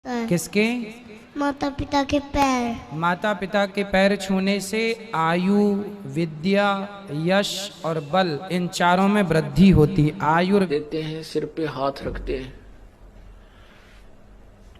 है। किसके? माता पिता के पैर। माता पिता के पैर छूने से आयु, विद्या, यश और बल, इन चारों में वृद्धि होती। आयु देते हैं, सिर पे हाथ रखते हैं,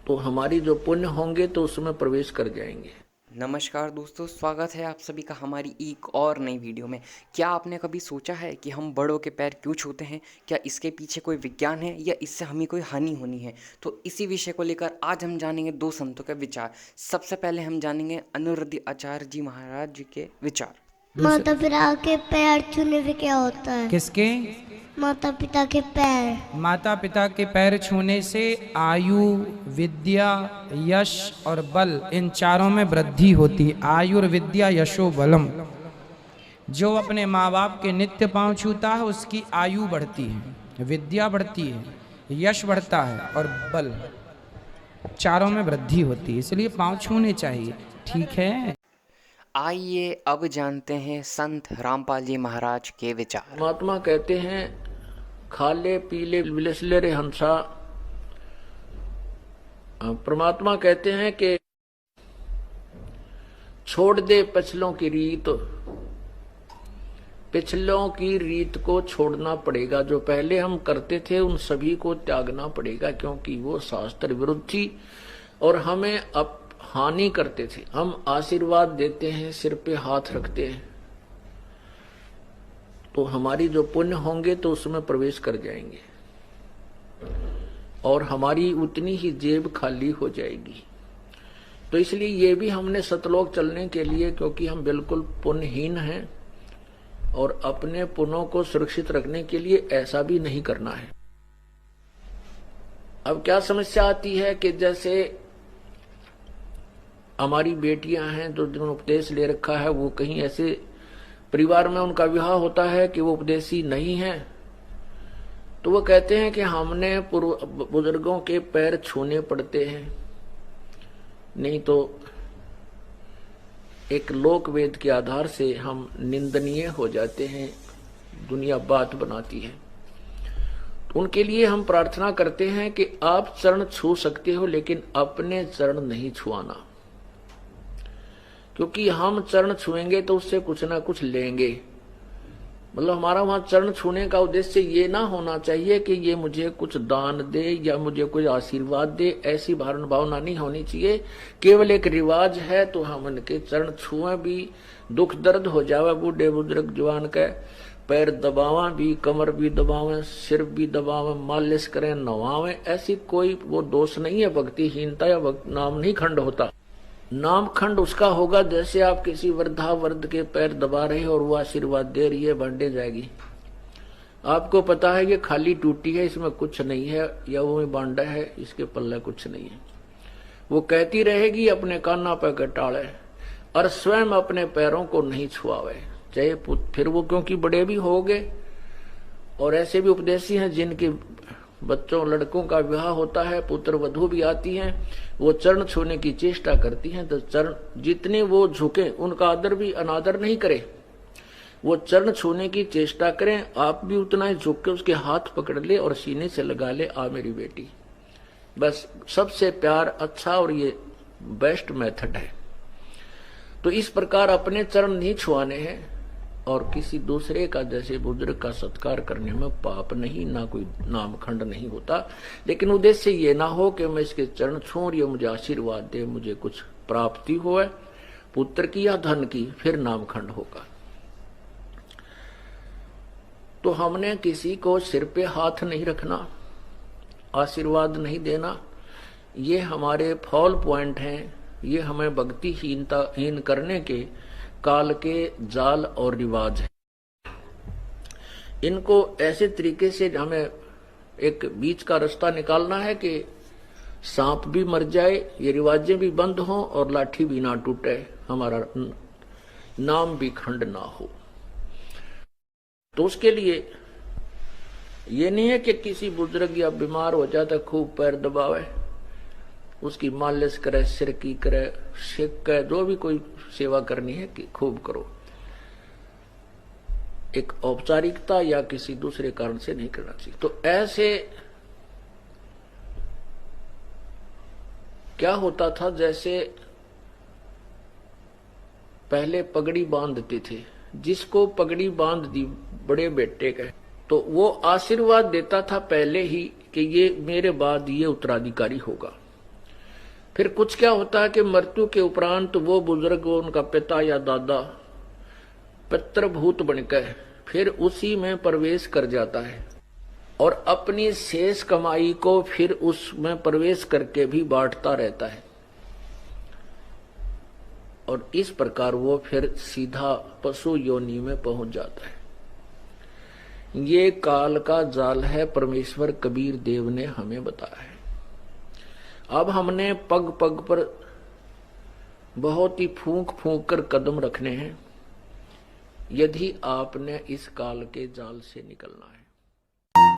तो हमारी जो पुण्य होंगे तो उसमें प्रवेश कर जाएंगे। नमस्कार दोस्तों, स्वागत है आप सभी का हमारी एक और नई वीडियो में। क्या आपने कभी सोचा है कि हम बड़ों के पैर क्यों छूते हैं? क्या इसके पीछे कोई विज्ञान है या इससे हमें कोई हानि होनी है? तो इसी विषय को लेकर आज हम जानेंगे दो संतों के विचार। सबसे पहले हम जानेंगे अनिरुद्ध आचार्य जी महाराज जी के विचार। माता पिता के पैर छूने से क्या होता है? किसके? माता पिता के पैर। माता पिता के पैर छूने से आयु, विद्या, यश और बल, इन चारों में वृद्धि होती। आयुर्विद्या यशो बलम। जो अपने माँ बाप के नित्य पांव छूता है उसकी आयु बढ़ती है, विद्या बढ़ती है, यश बढ़ता है और बल, चारों में वृद्धि होती है। इसलिए पांव छूने चाहिए। ठीक है, आइए अब जानते हैं संत रामपाल जी महाराज के विचार। महात्मा कहते हैं, खाले पीले बिलसले रे हंसा। परमात्मा कहते हैं कि छोड़ दे पिछलों की रीत। पिछलों की रीत को छोड़ना पड़ेगा। जो पहले हम करते थे उन सभी को त्यागना पड़ेगा, क्योंकि वो शास्त्र विरुद्ध थी और हमें अब हानि करते थे। हम आशीर्वाद देते हैं, सिर पे हाथ रखते हैं, तो हमारी जो पुण्य होंगे तो उसमें प्रवेश कर जाएंगे और हमारी उतनी ही जेब खाली हो जाएगी। तो इसलिए ये भी हमने सतलोक चलने के लिए, क्योंकि हम बिल्कुल पुण्यहीन हैं और अपने पुण्यों को सुरक्षित रखने के लिए ऐसा भी नहीं करना है। अब क्या समस्या आती है कि जैसे हमारी बेटियां हैं जो जिन्होंने उपदेश ले रखा है, वो कहीं ऐसे परिवार में उनका विवाह होता है कि वो उपदेशी नहीं है, तो वो कहते हैं कि हमने बुजुर्गों के पैर छूने पड़ते हैं, नहीं तो एक लोक वेद के आधार से हम निंदनीय हो जाते हैं, दुनिया बात बनाती है। तो उनके लिए हम प्रार्थना करते हैं कि आप चरण छू सकते हो, लेकिन अपने चरण नहीं छुआना, क्योंकि हम चरण छुएंगे तो उससे कुछ ना कुछ लेंगे। मतलब हमारा वहां चरण छूने का उद्देश्य ये ना होना चाहिए कि ये मुझे कुछ दान दे या मुझे कोई आशीर्वाद दे, ऐसी भावना नहीं होनी चाहिए। केवल एक रिवाज है तो हम उनके चरण छुए भी, दुख दर्द हो जावे, बूढ़े बुजुर्ग जवान के पैर दबावा भी, कमर भी दबावे, सिर भी दबावे, मालिश करें, नवावे, ऐसी कोई वो दोष नहीं है। भक्तिहीनता या नाम नहीं खंड होता। नाम खंड उसका होगा जैसे आप किसी वृद्धावर्ध के पैर दबा रहे हो और वो आशीर्वाद दे रही है, बढ़ने जाएगी। आपको पता है ये खाली टूटी है, इसमें कुछ नहीं है, या वो में बांडा है, इसके पल्ले कुछ नहीं है। वो कहती रहेगी अपने काना पे कटाड़े और स्वयं अपने पैरों को नहीं छुआवे, चाहे फिर वो क्योंकि बड़े भी हो गए। और ऐसे भी उपदेशी हैं जिनके बच्चों लड़कों का विवाह होता है, पुत्र वधू भी आती हैं, वो चरण छूने की चेष्टा करती हैं, तो चरण जितने वो झुके, उनका आदर भी अनादर नहीं करे, वो चरण छूने की चेष्टा करें। आप भी उतना ही झुक के उसके हाथ पकड़ ले और सीने से लगा ले, आ मेरी बेटी। बस सबसे प्यार अच्छा और ये बेस्ट मेथड है। तो इस प्रकार अपने चरण नहीं छुआने हैं और किसी दूसरे का जैसे बुजुर्ग का सत्कार करने में पाप नहीं, ना कोई नाम खंड नहीं होता। लेकिन उद्देश्य ये ना हो कि मैं इसके चरण छूं और ये मुझे आशीर्वाद दे, मुझे कुछ प्राप्ति हो, पुत्र की या धन की, फिर नाम खंड होगा। तो हमने किसी को सिर पे हाथ नहीं रखना, आशीर्वाद नहीं देना, ये हमारे फॉल पॉइंट हैं। ये हमें भक्तिहीन करने के काल के जाल और रिवाज है। इनको ऐसे तरीके से हमें एक बीच का रास्ता निकालना है कि सांप भी मर जाए, ये रिवाजें भी बंद हों और लाठी भी ना टूटे, हमारा नाम भी खंड ना हो। तो उसके लिए ये नहीं है कि किसी बुजुर्ग या बीमार हो जाता खूब पैर दबावे, उसकी मालिश करे, सिर की करे, शेक करे, जो भी कोई सेवा करनी है कि खूब करो। एक औपचारिकता या किसी दूसरे कारण से नहीं करना चाहिए। तो ऐसे क्या होता था, जैसे पहले पगड़ी बांधते थे, जिसको पगड़ी बांध दी बड़े बेटे का, तो वो आशीर्वाद देता था पहले ही कि ये मेरे बाद ये उत्तराधिकारी होगा। फिर कुछ क्या होता है कि मृत्यु के उपरांत वो बुजुर्ग, उनका पिता या दादा पितृभूत बनकर फिर उसी में प्रवेश कर जाता है और अपनी शेष कमाई को फिर उसमें प्रवेश करके भी बांटता रहता है, और इस प्रकार वो फिर सीधा पशु योनि में पहुंच जाता है। ये काल का जाल है, परमेश्वर कबीर देव ने हमें बताया है। अब हमने पग पग पर बहुत ही फूंक फूंक कर कदम रखने हैं, यदि आपने इस काल के जाल से निकलना है।